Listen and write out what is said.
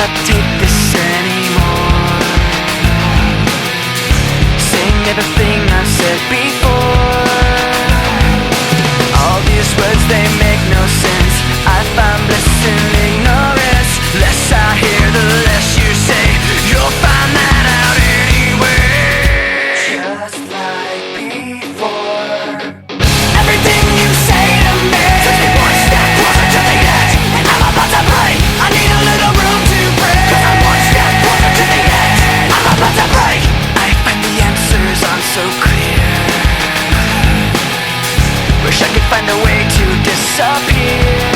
cannot take this anymore. Saying everything I've said before. All these words, they make no sense. I find bliss in ignorance. Less I hear, the less you say. You'll find that out anyway. Just like before. Everything you say to me takes me one step closer to the edge, and I'm about to break. I need a little room to breathe, 'cause I'm one step closer to the edge. I'm about to break. I find the answers aren't so clear. Wish I could find a way to disappear.